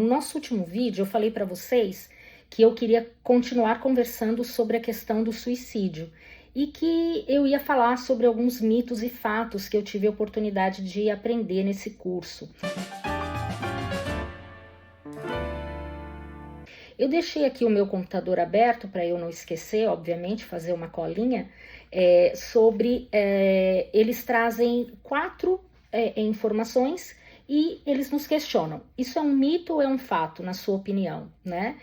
nosso último vídeo eu falei para vocês que eu queria continuar conversando sobre a questão do suicídio e que eu ia falar sobre alguns mitos e fatos que eu tive a oportunidade de aprender nesse curso. Eu deixei aqui o meu computador aberto para eu não esquecer, obviamente, fazer uma colinha sobre... eles trazem 4 informações e eles nos questionam. Isso é um mito ou é um fato, na sua opinião, né?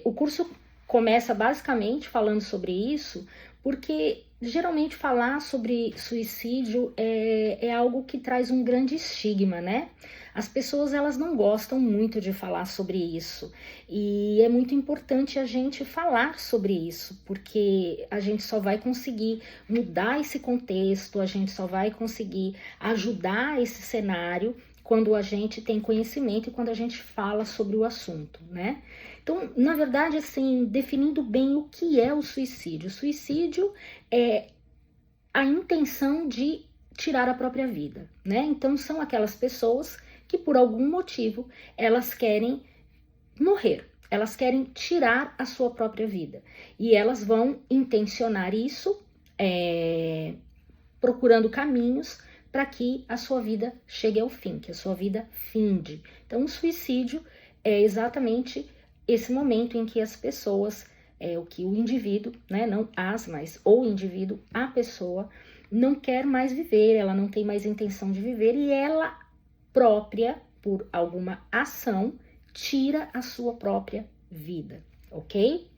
O curso começa basicamente falando sobre isso, porque geralmente falar sobre suicídio é algo que traz um grande estigma, né? As pessoas, elas não gostam muito de falar sobre isso, e é muito importante a gente falar sobre isso, porque a gente só vai conseguir mudar esse contexto, a gente só vai conseguir ajudar esse cenário quando a gente tem conhecimento e quando a gente fala sobre o assunto, né? Então, na verdade, assim, definindo bem o que é o suicídio. O suicídio é a intenção de tirar a própria vida, né? Então, são aquelas pessoas que, por algum motivo, elas querem morrer, elas querem tirar a sua própria vida. E elas vão intencionar isso, procurando caminhos para que a sua vida chegue ao fim, que a sua vida finde. Então, o suicídio é exatamente esse momento em que as pessoas, o indivíduo, né, não as, mas o indivíduo, a pessoa, não quer mais viver, ela não tem mais intenção de viver e ela própria, por alguma ação, tira a sua própria vida, ok?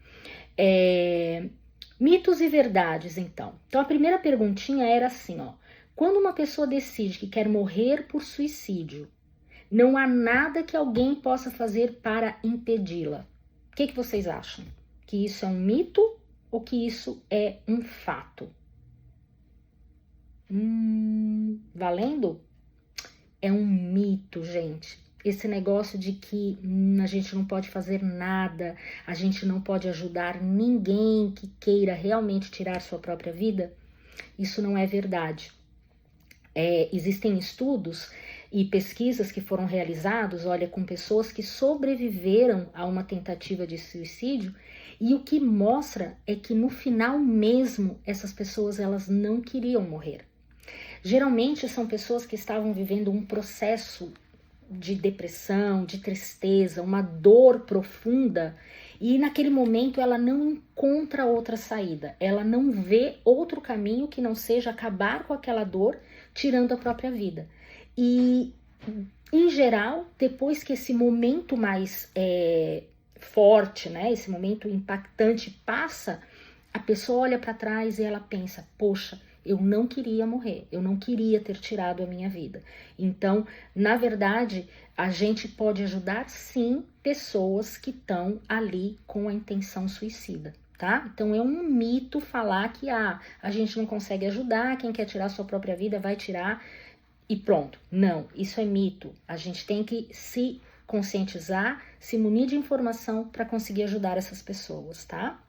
Mitos e verdades, então. Então, a primeira perguntinha era assim, ó. Quando uma pessoa decide que quer morrer por suicídio, não há nada que alguém possa fazer para impedi-la. O que vocês acham? Que isso é um mito ou que isso é um fato? Valendo? É um mito, gente. Esse negócio de que a gente não pode fazer nada, a gente não pode ajudar ninguém que queira realmente tirar sua própria vida, isso não é verdade. Existem estudos e pesquisas que foram realizados, olha, com pessoas que sobreviveram a uma tentativa de suicídio, e o que mostra é que no final mesmo, essas pessoas, elas não queriam morrer. Geralmente são pessoas que estavam vivendo um processo de depressão, de tristeza, uma dor profunda, e naquele momento ela não encontra outra saída, ela não vê outro caminho que não seja acabar com aquela dor, tirando a própria vida. E, em geral, depois que esse momento mais forte, né, esse momento impactante passa, a pessoa olha para trás e ela pensa, poxa, eu não queria morrer, eu não queria ter tirado a minha vida. Então, na verdade, a gente pode ajudar sim pessoas que estão ali com a intenção suicida, tá? Então, é um mito falar que a gente não consegue ajudar, quem quer tirar a sua própria vida vai tirar e pronto. Não, isso é mito. A gente tem que se conscientizar, se munir de informação para conseguir ajudar essas pessoas, tá?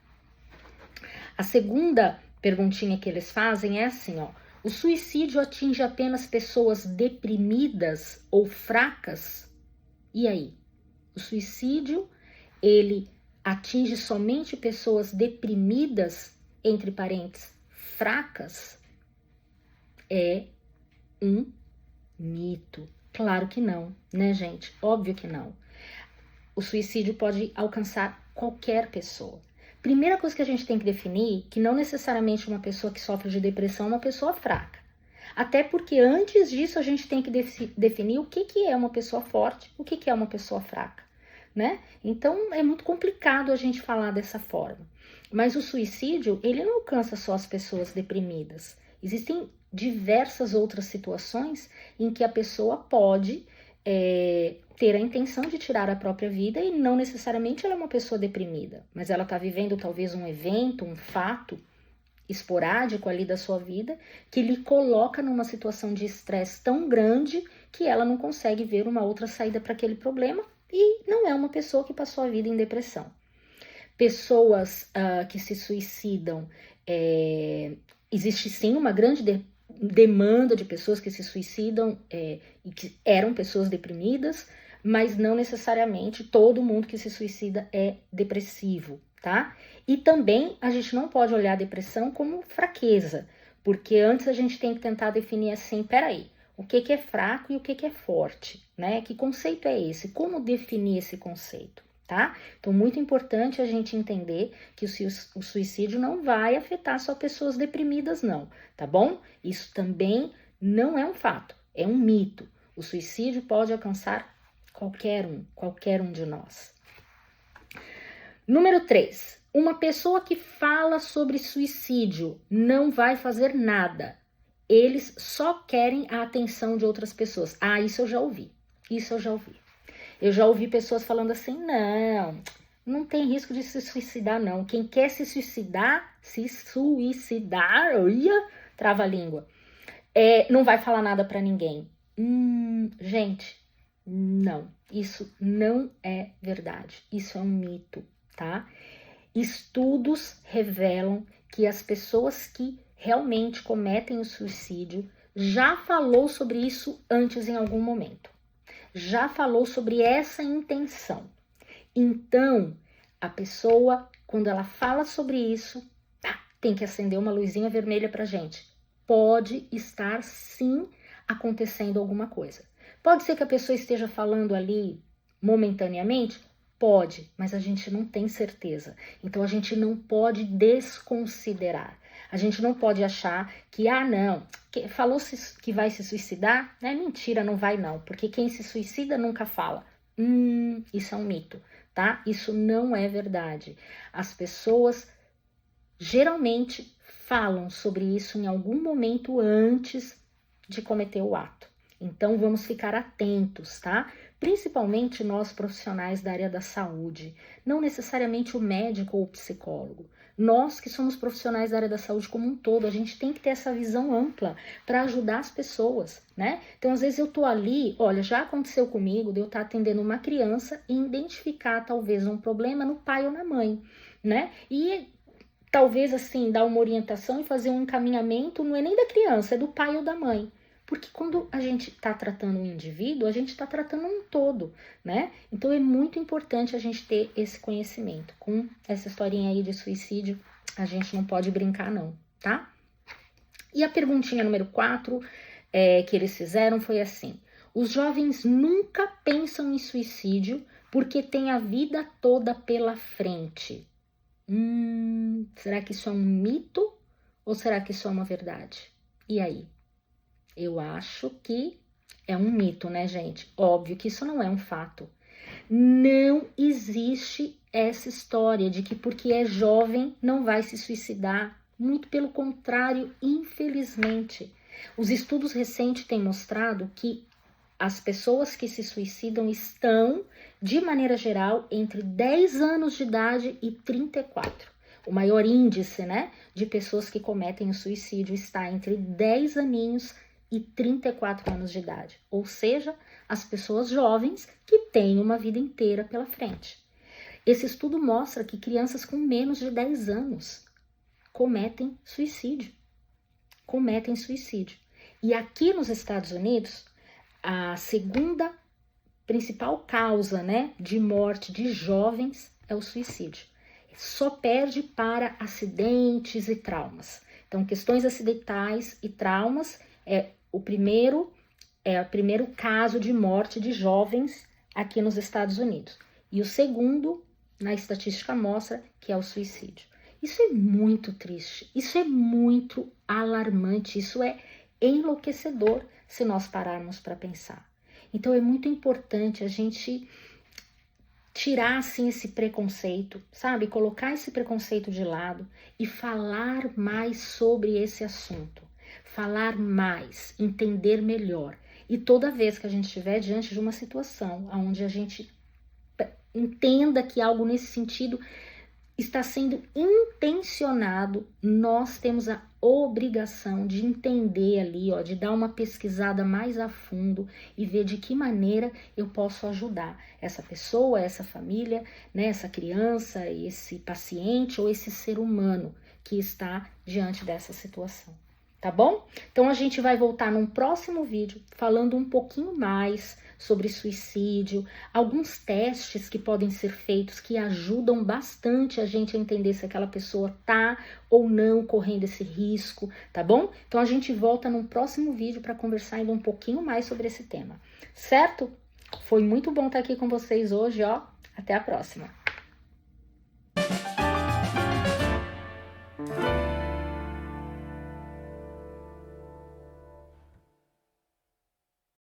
A segunda perguntinha que eles fazem é assim, ó. O suicídio atinge apenas pessoas deprimidas ou fracas? E aí? O suicídio, ele atinge somente pessoas deprimidas, entre parênteses, fracas? É um mito. Claro que não, né, gente? Óbvio que não. O suicídio pode alcançar qualquer pessoa. Primeira coisa que a gente tem que definir, que não necessariamente uma pessoa que sofre de depressão é uma pessoa fraca. Até porque antes disso a gente tem que definir o que é uma pessoa forte, o que é uma pessoa fraca, né? Então é muito complicado a gente falar dessa forma. Mas o suicídio, ele não alcança só as pessoas deprimidas. Existem diversas outras situações em que a pessoa pode ter a intenção de tirar a própria vida e não necessariamente ela é uma pessoa deprimida, mas ela está vivendo talvez um evento, um fato esporádico ali da sua vida que lhe coloca numa situação de estresse tão grande que ela não consegue ver uma outra saída para aquele problema e não é uma pessoa que passou a vida em depressão. Pessoas que se suicidam, existe sim uma grande demanda de pessoas que se suicidam e que eram pessoas deprimidas, mas não necessariamente todo mundo que se suicida é depressivo, tá? E também a gente não pode olhar a depressão como fraqueza, porque antes a gente tem que tentar definir assim, peraí, o que é fraco e o que é forte, né? Que conceito é esse? Como definir esse conceito, tá? Então, muito importante a gente entender que o suicídio não vai afetar só pessoas deprimidas, não, tá bom? Isso também não é um fato, é um mito. O suicídio pode alcançar qualquer um de nós. Número 3. Uma pessoa que fala sobre suicídio não vai fazer nada. Eles só querem a atenção de outras pessoas. Ah, isso eu já ouvi. Eu já ouvi pessoas falando assim, não tem risco de se suicidar, não. Quem quer se suicidar, trava a língua. Não vai falar nada pra ninguém. Gente, não. Isso não é verdade. Isso é um mito, tá? Estudos revelam que as pessoas que realmente cometem o suicídio já falou sobre isso antes em algum momento. Já falou sobre essa intenção. Então, a pessoa, quando ela fala sobre isso, tem que acender uma luzinha vermelha pra gente. Pode estar, sim, acontecendo alguma coisa. Pode ser que a pessoa esteja falando ali momentaneamente? Pode, mas a gente não tem certeza. Então, a gente não pode desconsiderar. A gente não pode achar que, falou que vai se suicidar? É mentira, não vai não. Porque quem se suicida nunca fala. Isso é um mito, tá? Isso não é verdade. As pessoas geralmente falam sobre isso em algum momento antes de cometer o ato. Então, vamos ficar atentos, tá? Principalmente nós profissionais da área da saúde, não necessariamente o médico ou o psicólogo. Nós que somos profissionais da área da saúde como um todo, a gente tem que ter essa visão ampla para ajudar as pessoas, né? Então, às vezes eu tô ali, olha, já aconteceu comigo de eu estar atendendo uma criança e identificar talvez um problema no pai ou na mãe, né? E talvez assim, dar uma orientação e fazer um encaminhamento não é nem da criança, é do pai ou da mãe. Porque quando a gente está tratando um indivíduo, a gente está tratando um todo, né? Então é muito importante a gente ter esse conhecimento. Com essa historinha aí de suicídio, a gente não pode brincar não, tá? E a perguntinha número 4 que eles fizeram foi assim: os jovens nunca pensam em suicídio porque têm a vida toda pela frente. Será que isso é um mito ou será que isso é uma verdade? E aí? Eu acho que é um mito, né, gente? Óbvio que isso não é um fato. Não existe essa história de que porque é jovem não vai se suicidar. Muito pelo contrário, infelizmente. Os estudos recentes têm mostrado que as pessoas que se suicidam estão, de maneira geral, entre 10 anos de idade e 34. O maior índice, né, de pessoas que cometem o suicídio está entre 10 aninhos e 34 anos de idade. Ou seja, as pessoas jovens que têm uma vida inteira pela frente. Esse estudo mostra que crianças com menos de 10 anos cometem suicídio. E aqui nos Estados Unidos, a segunda principal causa, né, de morte de jovens é o suicídio. Só perde para acidentes e traumas. Então, questões acidentais e traumas é o primeiro caso de morte de jovens aqui nos Estados Unidos. E o segundo, na estatística, mostra que é o suicídio. Isso é muito triste, isso é muito alarmante, isso é enlouquecedor se nós pararmos para pensar. Então é muito importante a gente tirar assim esse preconceito, sabe? Colocar esse preconceito de lado e falar mais sobre esse assunto. Falar mais, entender melhor. E toda vez que a gente estiver diante de uma situação onde a gente entenda que algo nesse sentido está sendo intencionado, nós temos a obrigação de entender ali, de dar uma pesquisada mais a fundo e ver de que maneira eu posso ajudar essa pessoa, essa família, né, essa criança, esse paciente ou esse ser humano que está diante dessa situação. tá bom? Então a gente vai voltar num próximo vídeo falando um pouquinho mais sobre suicídio, alguns testes que podem ser feitos que ajudam bastante a gente a entender se aquela pessoa tá ou não correndo esse risco, tá bom? Então a gente volta num próximo vídeo para conversar ainda um pouquinho mais sobre esse tema, certo? Foi muito bom estar aqui com vocês hoje, ó. Até a próxima!